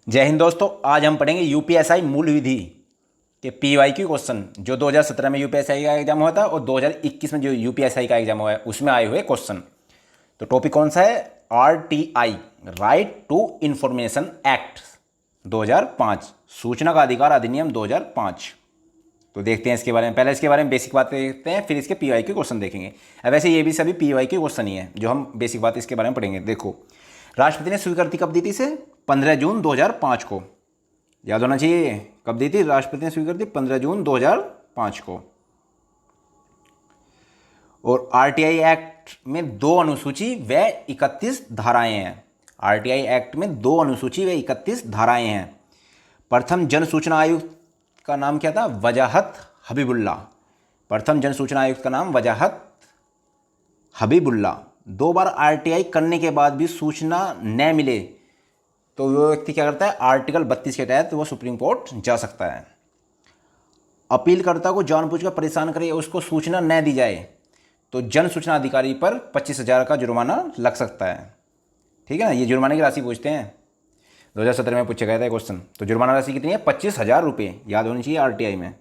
जय हिंद दोस्तों। आज हम पढ़ेंगे यूपीएसआई मूल विधि के पीवाईक्यू क्वेश्चन जो 2017 में यूपीएसआई का एग्जाम हुआ था और 2021 में जो यूपीएसआई का एग्जाम हुआ है उसमें आए हुए क्वेश्चन। तो टॉपिक कौन सा है? RTI, right to information act 2005, सूचना का अधिकार अधिनियम 2005। तो देखते हैं इसके बारे में। पहले इसके बारे में बेसिक बातें देखते हैं, फिर इसके पीवाईक्यू क्वेश्चन देखेंगे। अब वैसे ये भी सभी पीवाईक्यू क्वेश्चन ही है जो हम बेसिक बात इसके बारे में पढ़ेंगे। देखो, राष्ट्रपति ने स्वीकृति कब दी थी? इसे 15 जून 2005 को। याद होना चाहिए कब दी थी राष्ट्रपति ने स्वीकृति? 15 जून 2005 को। और आरटीआई एक्ट में 2 अनुसूची व 31 धाराएं हैं। आरटीआई एक्ट में 2 अनुसूची व 31 धाराएं हैं। प्रथम जन सूचना आयुक्त का नाम क्या था? वजाहत हबीबुल्ला। प्रथम जन सूचना आयुक्त का नाम वजाहत हबीबुल्ला। 2 बार आरटीआई करने के बाद भी सूचना न मिले तो वो व्यक्ति क्या करता है? आर्टिकल 32 के तहत वो सुप्रीम कोर्ट जा सकता है। अपीलकर्ता को जानबूझकर परेशान करे, उसको सूचना न दी जाए तो जन सूचना अधिकारी पर 25,000 का जुर्माना लग सकता है। ठीक है ना, ये जुर्माने की राशि पूछते हैं। 2017 में पूछा गया था क्वेश्चन। तो जुर्माना राशि कितनी है? 25,000 रुपये। याद होनी चाहिए आरटीआई में।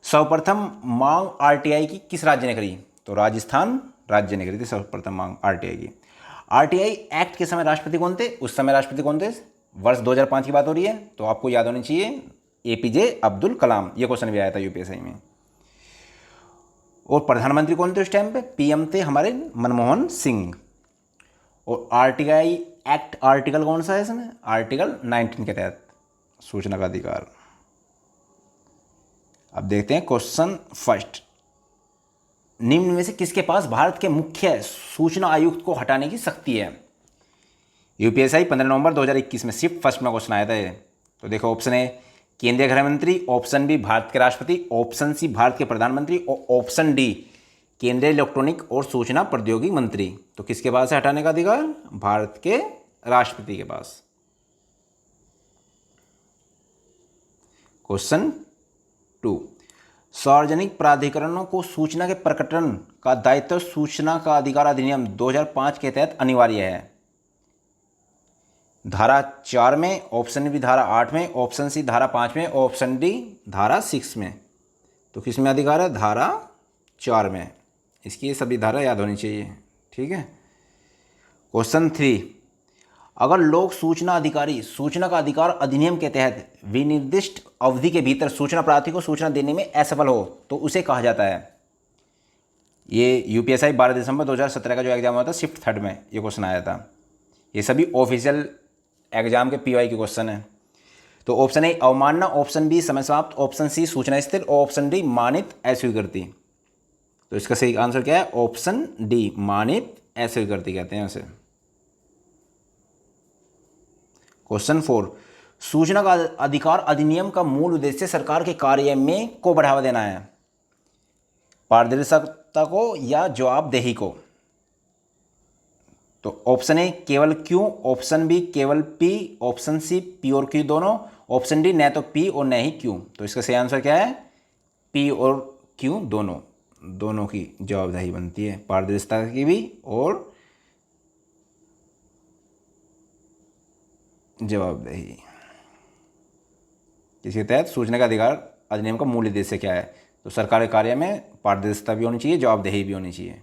सर्वप्रथम मांग आरटीआई की किस राज्य ने करी? तो राजस्थान राज्य ने करी थी सर्वप्रथम मांग आरटीआई की। आरटीआई एक्ट के समय राष्ट्रपति कौन थे? उस समय राष्ट्रपति कौन थे? वर्ष 2005 की बात हो रही है, तो आपको याद होनी चाहिए एपीजे अब्दुल कलाम। ये क्वेश्चन भी आया था यूपीएसआई में। और प्रधानमंत्री कौन थे उस टाइम पे? पीएम थे हमारे मनमोहन सिंह। और आरटीआई एक्ट आर्टिकल कौन सा है इसमें? आर्टिकल 19 के तहत सूचना का अधिकार। अब देखते हैं क्वेश्चन फर्स्ट। निम्न में से किसके पास भारत के मुख्य सूचना आयुक्त को हटाने की शक्ति है? यूपीएसआई 15 नवंबर 2021 में शिफ्ट फर्स्ट में क्वेश्चन आया था ये। तो देखो, ऑप्शन ए केंद्रीय गृह मंत्री, ऑप्शन बी भारत के राष्ट्रपति, ऑप्शन सी भारत के प्रधानमंत्री और ऑप्शन डी केंद्रीय इलेक्ट्रॉनिक और सूचना प्रौद्योगिकी मंत्री। तो किसके पास है हटाने का अधिकार? भारत के राष्ट्रपति के पास। क्वेश्चन 2, सार्वजनिक प्राधिकरणों को सूचना के प्रकटन का दायित्व सूचना का अधिकार अधिनियम 2005 के तहत अनिवार्य है। धारा 4 में, ऑप्शन बी धारा 8 में, ऑप्शन सी धारा 5 में, ऑप्शन डी धारा 6 में। तो किस में अधिकार है? धारा 4 में। इसकी सभी धारा याद होनी चाहिए। ठीक है। क्वेश्चन 3, अगर लोक सूचना अधिकारी सूचना का अधिकार अधिनियम के तहत विनिर्दिष्ट अवधि के भीतर सूचना प्रार्थी को सूचना देने में असफल हो तो उसे कहा जाता है। ये यूपीएसआई 12 दिसंबर 2017 का जो एग्जाम हुआ था शिफ्ट थर्ड में ये क्वेश्चन आया था। ये सभी ऑफिशियल एग्जाम के पीवाई के क्वेश्चन है। तो ऑप्शन ए अवमानना, ऑप्शन बी समय समाप्त, ऑप्शन सी सूचना स्थिर और ऑप्शन डी मानित अस्वीकृति। तो इसका सही आंसर क्या है? ऑप्शन डी मानित अस्वीकृति कहते हैं उसे। क्वेश्चन 4, सूचना का अधिकार अधिनियम का मूल उद्देश्य सरकार के कार्य में को बढ़ावा देना है। पारदर्शिता को या जवाबदेही को। तो ऑप्शन ए केवल क्यों, ऑप्शन बी केवल पी, ऑप्शन सी पी और क्यू दोनों, ऑप्शन डी न तो पी और न ही क्यों। तो इसका सही आंसर क्या है? पी और क्यों दोनों, दोनों की जवाबदेही बनती है, पारदर्शिता की भी और जवाबदेही। इसके तहत सूचना का अधिकार अधिनियम का मूल उद्देश्य क्या है? तो सरकारी कार्य में पारदर्शिता भी होनी चाहिए, जवाबदेही भी होनी चाहिए।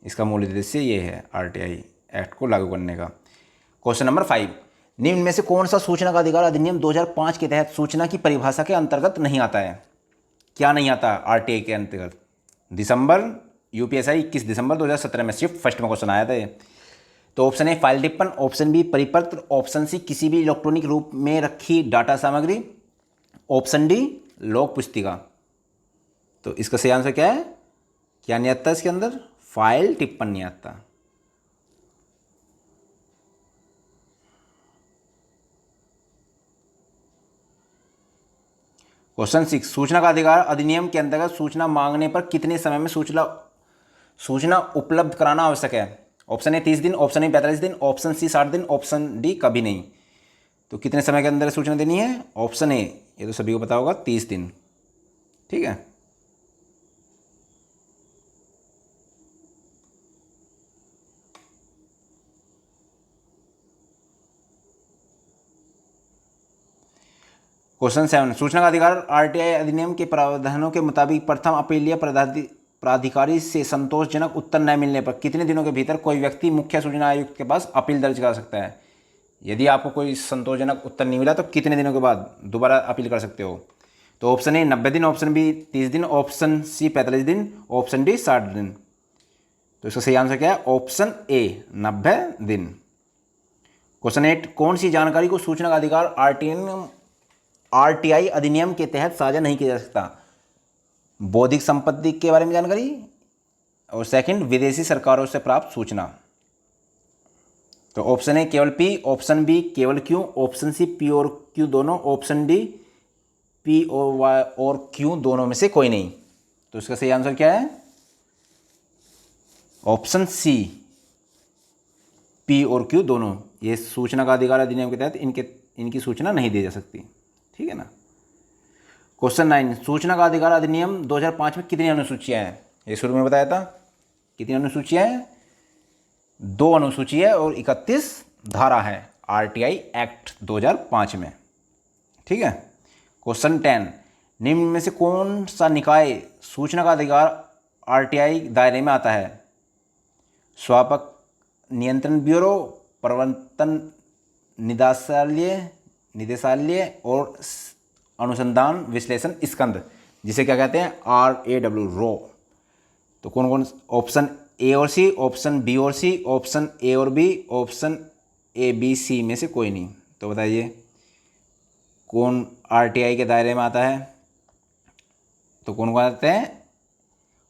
इसका मूल उद्देश्य ये है आरटीआई एक्ट को लागू करने का। क्वेश्चन नंबर 5, निम्न में से कौन सा सूचना का अधिकार अधिनियम 2005 के तहत सूचना की परिभाषा के अंतर्गत नहीं आता है? क्या नहीं आता आरटीआई के अंतर्गत? दिसंबर यूपीएसआई 21 दिसंबर 2017 में शिफ्ट फर्स्ट में क्वेश्चन आया था ये। तो ऑप्शन ए फाइल टिप्पण, ऑप्शन बी परिपत्र, ऑप्शन सी किसी भी इलेक्ट्रॉनिक रूप में रखी डाटा सामग्री, ऑप्शन डी लोक पुस्तिका। तो इसका सही आंसर क्या है? क्या नहीं आता इसके अंदर? फाइल टिप्पण नहीं आता। क्वेश्चन 6, सूचना का अधिकार अधिनियम के अंतर्गत सूचना मांगने पर कितने समय में सूचना उपलब्ध कराना आवश्यक है? ऑप्शन ए 30 दिन, ऑप्शन ए 45 दिन, ऑप्शन सी 60 दिन, ऑप्शन डी कभी नहीं। तो कितने समय के अंदर सूचना देनी है? ऑप्शन ए, ये तो सभी को पता होगा, 30 दिन। ठीक है। क्वेश्चन 7, सूचना का अधिकार आरटीआई अधिनियम के प्रावधानों के मुताबिक प्रथम अपीलीय प्राधिकारी से संतोषजनक उत्तर न मिलने पर कितने दिनों के भीतर कोई व्यक्ति मुख्य सूचना आयुक्त के पास अपील दर्ज कर सकता है। यदि आपको कोई संतोषजनक उत्तर नहीं मिला तो कितने दिनों के बाद दोबारा अपील कर सकते हो। तो ऑप्शन ए 90 दिन, ऑप्शन बी 30 दिन, ऑप्शन सी 45 दिन, ऑप्शन डी 60 दिन। तो इसका सही आंसर क्या है? ऑप्शन ए 90 दिन। क्वेश्चन 8, कौन सी जानकारी को सूचना का अधिकार आरटीआई अधिनियम के तहत साझा नहीं किया जा सकता? बौद्धिक संपत्ति के बारे में जानकारी, और सेकंड विदेशी सरकारों से प्राप्त सूचना। तो ऑप्शन ए केवल पी, ऑप्शन बी केवल क्यू, ऑप्शन सी पी और क्यू दोनों, ऑप्शन डी पी और क्यू दोनों में से कोई नहीं। तो इसका सही आंसर क्या है? ऑप्शन सी पी और क्यू दोनों। ये सूचना का अधिकार अधिनियम के तहत इनकी सूचना नहीं दी जा सकती। ठीक है ना। क्वेश्चन 9, सूचना का अधिकार अधिनियम 2005 में कितनी अनुसूचियां हैं? ये शुरू में बताया था। कितनी अनुसूचियां हैं? 2 अनुसूची है और 31 धारा है आरटीआई एक्ट 2005 में। ठीक है। क्वेश्चन 10, निम्न में से कौन सा निकाय सूचना का अधिकार आरटीआई दायरे में आता है? स्वापक नियंत्रण ब्यूरो, प्रवर्तन निदेशालय और अनुसंधान विश्लेषण स्कंद, जिसे क्या कहते हैं? RAW। तो कौन कौन? ऑप्शन ए और सी, ऑप्शन बी और सी, ऑप्शन ए और B, option A B C में से कोई नहीं। तो बताइए कौन आरटीआई के दायरे में आता है? तो कौन कौन आते हैं?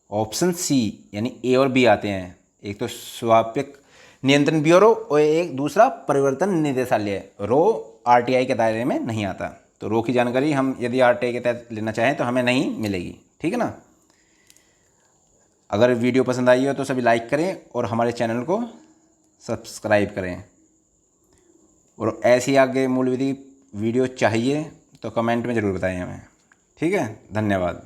ऑप्शन सी यानी ए और बी आते हैं। एक तो स्वापक नियंत्रण ब्यूरो और एक दूसरा परिवर्तन निदेशालय। रो आरटीआई के दायरे में नहीं आता। तो रो की जानकारी हम यदि आरटीआई के तहत लेना चाहें तो हमें नहीं मिलेगी। ठीक है ना। अगर वीडियो पसंद आई हो तो सभी लाइक करें और हमारे चैनल को सब्सक्राइब करें। और ऐसी आगे मूल विधि वीडियो चाहिए तो कमेंट में ज़रूर बताएं हमें। ठीक है, धन्यवाद।